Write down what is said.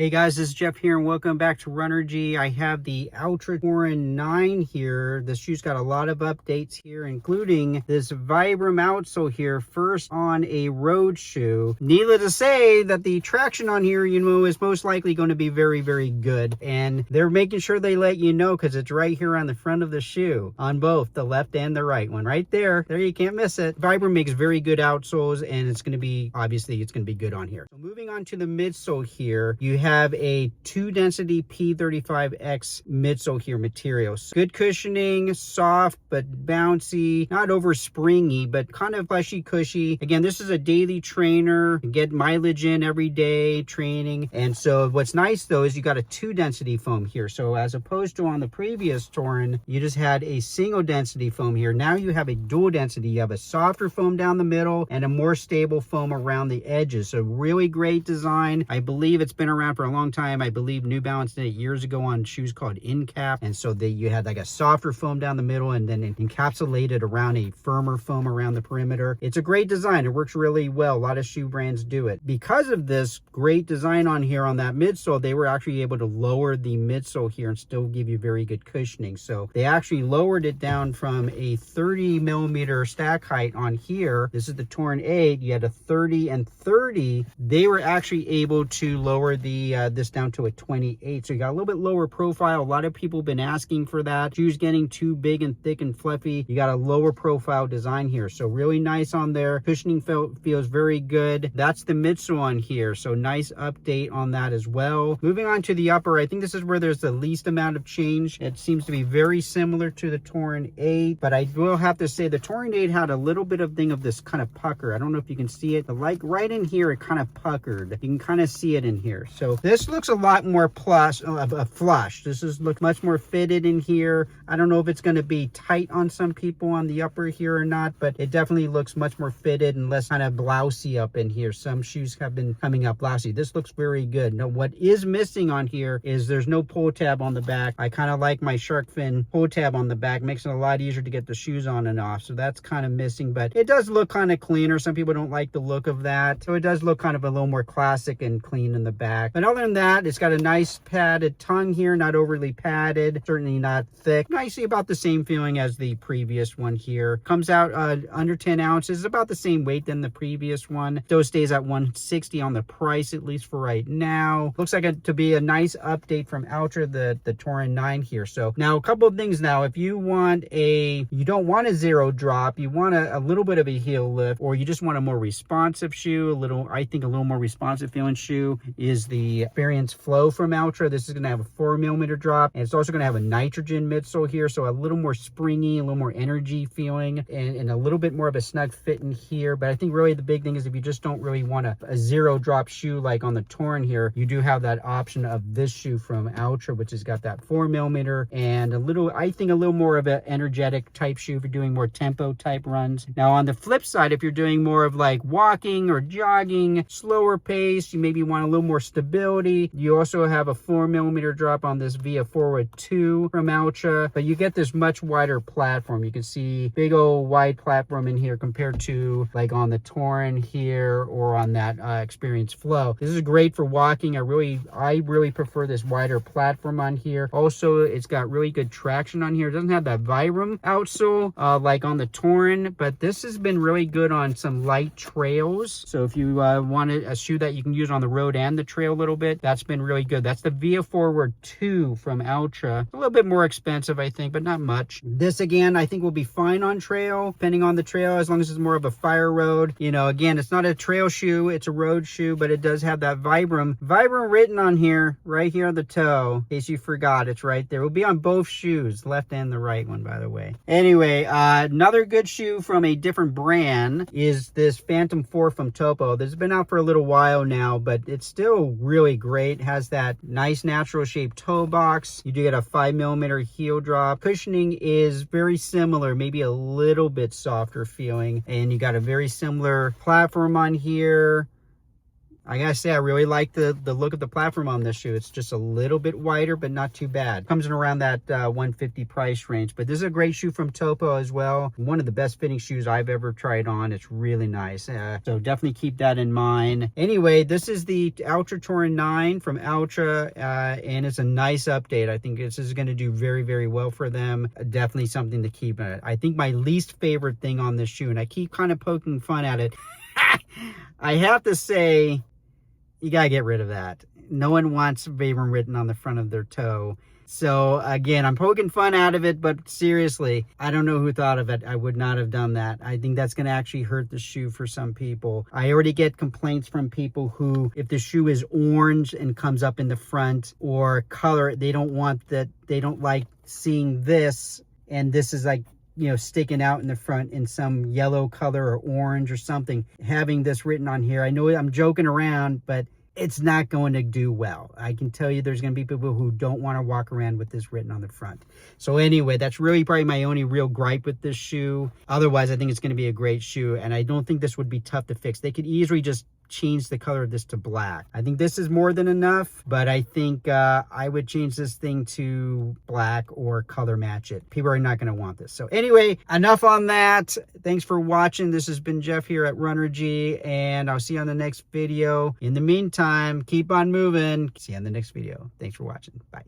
Hey guys, this is Jeff here and welcome back to Runnergy. I have the Altra Torin 9 here. This shoe's got a lot of updates here, including this Vibram outsole here, first on a road shoe. Needless to say that the traction on here, is most likely going to be very, very good. And they're making sure they let you know because it's right here on the front of the shoe, on both the left and the right one. Right there. There, you can't miss it. Vibram makes very good outsoles and it's going to be, obviously, it's going to be good on here. So moving on to the midsole here, you have a 2 density P35X midsole here material. Good cushioning, soft but bouncy, not over springy, but kind of plushy cushy. Again, this is a daily trainer, get mileage in every day training. And so what's nice though is you got a 2 density foam here. So as opposed to on the previous Torin, you just had a single density foam here. Now you have a dual density. You have a softer foam down the middle and a more stable foam around the edges. So really great design. I believe it's been around for a long time. I believe New Balance did it years ago on shoes called InCap, and so you had like a softer foam down the middle and then encapsulated around a firmer foam around the perimeter. It's a great design. It works really well. A lot of shoe brands do it. Because of this great design on here on that midsole, they were actually able to lower the midsole here and still give you very good cushioning. So they actually lowered it down from a 30 millimeter stack height on here. This is the Torin 8. You had a 30 and 30. They were actually able to lower the this down to a 28, so you got a little bit lower profile. A lot of people have been asking for that. Shoes getting too big and thick and fluffy. You got a lower profile design here, so really nice on there. Cushioning feels very good. That's the midsole on here, so nice update on that as well. Moving on to the upper, I think this is where there's the least amount of change. It seems to be very similar to the Torin 8, but I will have to say the Torin 8 had a little bit of thing of this kind of pucker. I don't know if you can see it, but like right in here it kind of puckered. You can kind of see it in here. So this looks a lot more flush. This looks much more fitted in here. I don't know if it's going to be tight on some people on the upper here or not, but it definitely looks much more fitted and less kind of blousy up in here. Some shoes have been coming up blousy. This looks very good. Now, what is missing on here is there's no pull tab on the back. I kind of like my shark fin pull tab on the back. Makes it a lot easier to get the shoes on and off. So that's kind of missing, but it does look kind of cleaner. Some people don't like the look of that. So it does look kind of a little more classic and clean in the back. But other than that, it's got a nice padded tongue here, not overly padded, certainly not thick. Nicely about the same feeling as the previous one here. Comes out under 10 ounces, about the same weight than the previous one. Still stays at $160 on the price, at least for right now. Looks like it to be a nice update from Altra, the Torin 9 here. So now a couple of things now. If you don't want a zero drop, you want a little bit of a heel lift, or you just want a more responsive shoe, I think a little more responsive feeling shoe is the Experience Flow from Altra. This is going to have a 4 millimeter drop, and it's also going to have a nitrogen midsole here, so a little more springy, a little more energy feeling, and a little bit more of a snug fit in here. But I think really the big thing is if you just don't really want a zero drop shoe like on the Torin here, you do have that option of this shoe from Altra, which has got that 4 millimeter and I think a little more of an energetic type shoe if you're doing more tempo type runs. Now on the flip side, if you're doing more of like walking or jogging, slower pace, you maybe want a little more stability. You also have a 4 millimeter drop on this Via Forward 2 from Altra, but you get this much wider platform. You can see big old wide platform in here compared to like on the Torin here or on that Experience Flow. This is great for walking. I really prefer this wider platform on here. Also, it's got really good traction on here. It doesn't have that Vibram outsole like on the Torin, but this has been really good on some light trails. So if you wanted a shoe that you can use on the road and the trail a little bit, that's been really good. That's the Via Forward 2 from Altra. A little bit more expensive, I think, but not much. This, again, I think will be fine on trail, depending on the trail, as long as it's more of a fire road. Again, it's not a trail shoe, it's a road shoe, but it does have that Vibram written on here, right here on the toe, in case you forgot. It's right there. It will be on both shoes, left and the right one, by the way. Anyway, another good shoe from a different brand is this Phantom 4 from Topo. This has been out for a little while now, but it's still really great. It has that nice natural shaped toe box. You do get a 5 millimeter heel drop. Cushioning is very similar, maybe a little bit softer feeling, and you got a very similar platform on here. I gotta say, I really like the look of the platform on this shoe. It's just a little bit wider, but not too bad. Comes in around that 150 price range, but this is a great shoe from Topo as well. One of the best fitting shoes I've ever tried on. It's really nice. So definitely keep that in mind. Anyway, this is the Altra Torin 9 from Altra, and it's a nice update. I think this is going to do very, very well for them. Definitely something to keep. I think my least favorite thing on this shoe, and I keep kind of poking fun at it, I have to say, you gotta get rid of that. No one wants Vibram written on the front of their toe. So again, I'm poking fun out of it, but seriously, I don't know who thought of it. I would not have done that. I think that's gonna actually hurt the shoe for some people. I already get complaints from people who, if the shoe is orange and comes up in the front, or color, they don't want that, they don't like seeing this, and this is like, you know, sticking out in the front in some yellow color or orange or something. Having this written on here, I know I'm joking around, but it's not going to do well. I can tell you there's going to be people who don't want to walk around with this written on the front. So anyway, that's really probably my only real gripe with this shoe. Otherwise, I think it's going to be a great shoe, and I don't think this would be tough to fix. They could easily just change the color of this to black. I think this is more than enough, but I think I would change this thing to black or color match it. People are not going to want this. So anyway, enough on that. Thanks for watching. This has been Jeff here at Runnergy, and I'll see you on the next video. In the meantime, keep on moving. See you on the next video. Thanks for watching. Bye.